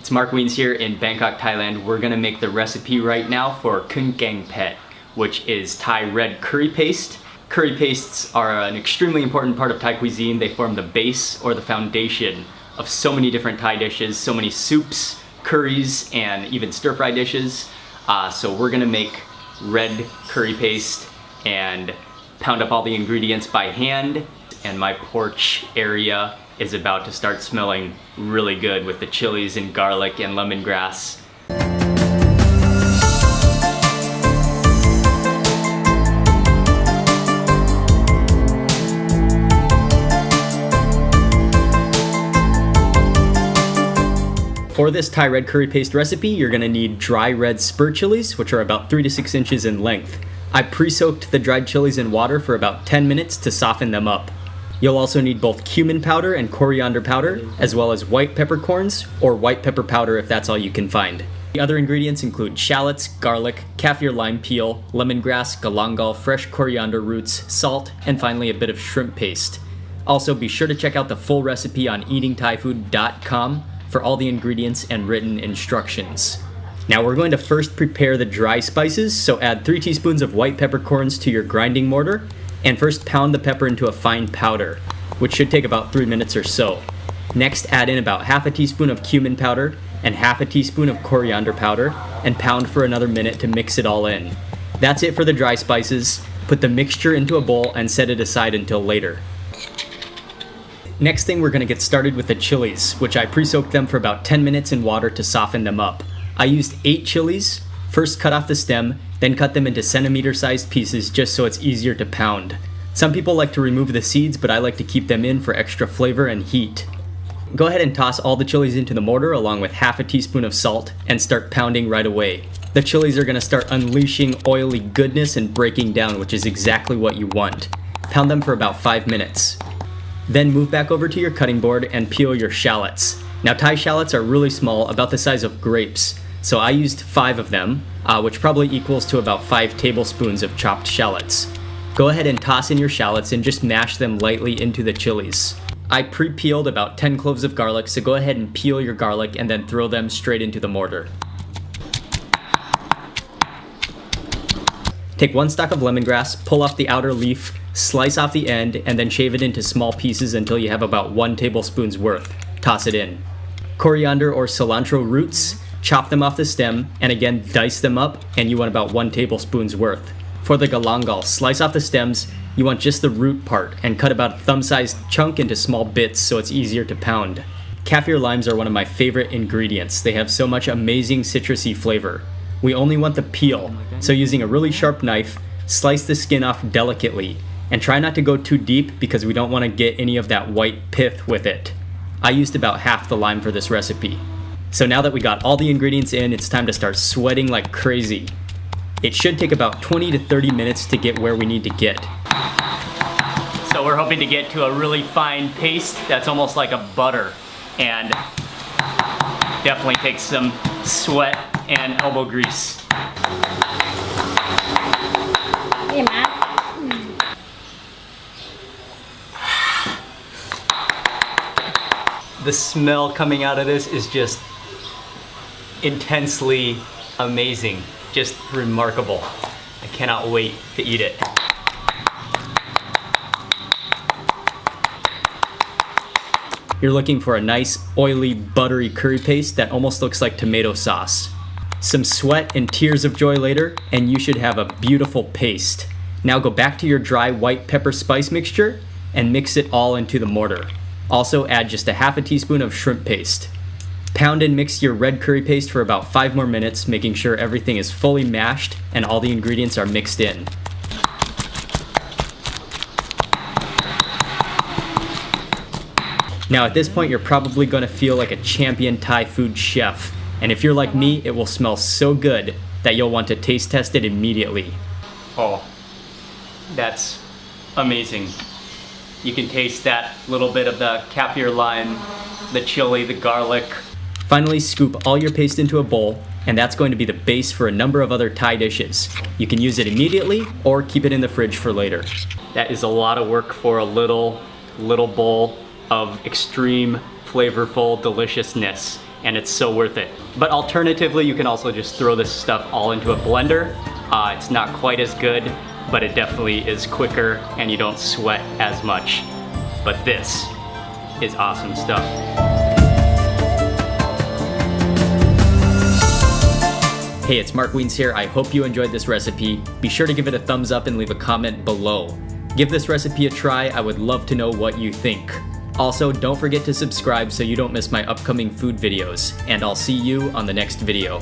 It's Mark Wiens here in Bangkok, Thailand. We're gonna make the recipe right now for kung keng phet, which is Thai red curry paste. Curry pastes are an extremely important part of Thai cuisine. They form the base or the foundation of so many different Thai dishes, so many soups, curries, and even stir-fry dishes. So we're gonna make red curry paste and pound up all the ingredients by hand. And my porch area is about to start smelling really good with the chilies and garlic and lemongrass. For this Thai red curry paste recipe, you're gonna need dry red spur chilies, which are about 3 to 6 inches in length. I pre-soaked the dried chilies in water for about 10 minutes to soften them up. You'll also need both cumin powder and coriander powder, as well as white peppercorns or white pepper powder if that's all you can find. The other ingredients include shallots, garlic, kaffir lime peel, lemongrass, galangal, fresh coriander roots, salt, and finally a bit of shrimp paste. Also, be sure to check out the full recipe on eatingthaifood.com for all the ingredients and written instructions. Now we're going to first prepare the dry spices, so add 3 teaspoons of white peppercorns to your grinding mortar, and first pound the pepper into a fine powder, which should take about 3 minutes or so. Next, add in about half a teaspoon of cumin powder and half a teaspoon of coriander powder, and pound for another minute to mix it all in. That's it for the dry spices. Put the mixture into a bowl and set it aside until later. Next thing, we're gonna get started with the chilies, which I pre-soaked them for about 10 minutes in water to soften them up. I used 8 chilies. First cut off the stem, then cut them into centimeter-sized pieces just so it's easier to pound. Some people like to remove the seeds, but I like to keep them in for extra flavor and heat. Go ahead and toss all the chilies into the mortar along with half a teaspoon of salt and start pounding right away. The chilies are gonna start unleashing oily goodness and breaking down, which is exactly what you want. Pound them for about 5 minutes. Then move back over to your cutting board and peel your shallots. Now Thai shallots are really small, about the size of grapes. So I used 5 of them, which probably equals to about 5 tablespoons of chopped shallots. Go ahead and toss in your shallots and just mash them lightly into the chilies. I pre-peeled about 10 cloves of garlic, so go ahead and peel your garlic and then throw them straight into the mortar. Take 1 stalk of lemongrass, pull off the outer leaf, slice off the end, and then shave it into small pieces until you have about 1 tablespoon's worth. Toss it in. Coriander or cilantro roots, chop them off the stem, and again dice them up, and you want about 1 tablespoon's worth. For the galangal, slice off the stems, you want just the root part, and cut about a thumb-sized chunk into small bits so it's easier to pound. Kaffir limes are one of my favorite ingredients. They have so much amazing citrusy flavor. We only want the peel, so using a really sharp knife, slice the skin off delicately, and try not to go too deep because we don't want to get any of that white pith with it. I used about half the lime for this recipe. So now that we got all the ingredients in, it's time to start sweating like crazy. It should take about 20 to 30 minutes to get where we need to get. So we're hoping to get to a really fine paste that's almost like a butter, and definitely takes some sweat and elbow grease. Hey, Matt. The smell coming out of this is just intensely amazing, just remarkable. I cannot wait to eat it. You're looking for a nice, oily, buttery curry paste that almost looks like tomato sauce. Some sweat and tears of joy later, and you should have a beautiful paste. Now go back to your dry white pepper spice mixture and mix it all into the mortar. Also add just a half a teaspoon of shrimp paste. Pound and mix your red curry paste for about 5 more minutes, making sure everything is fully mashed and all the ingredients are mixed in. Now at this point, you're probably going to feel like a champion Thai food chef. And if you're like me, it will smell so good that you'll want to taste test it immediately. Oh, that's amazing. You can taste that little bit of the kaffir lime, the chili, the garlic. Finally, scoop all your paste into a bowl, and that's going to be the base for a number of other Thai dishes. You can use it immediately or keep it in the fridge for later. That is a lot of work for a little bowl of extreme flavorful deliciousness. and it's so worth it. But alternatively, you can also just throw this stuff all into a blender. It's not quite as good, but it definitely is quicker and you don't sweat as much. But this is awesome stuff. Hey, it's Mark Wiens here. I hope you enjoyed this recipe. Be sure to give it a thumbs up and leave a comment below. Give this recipe a try. I would love to know what you think. Also, don't forget to subscribe so you don't miss my upcoming food videos, and I'll see you on the next video.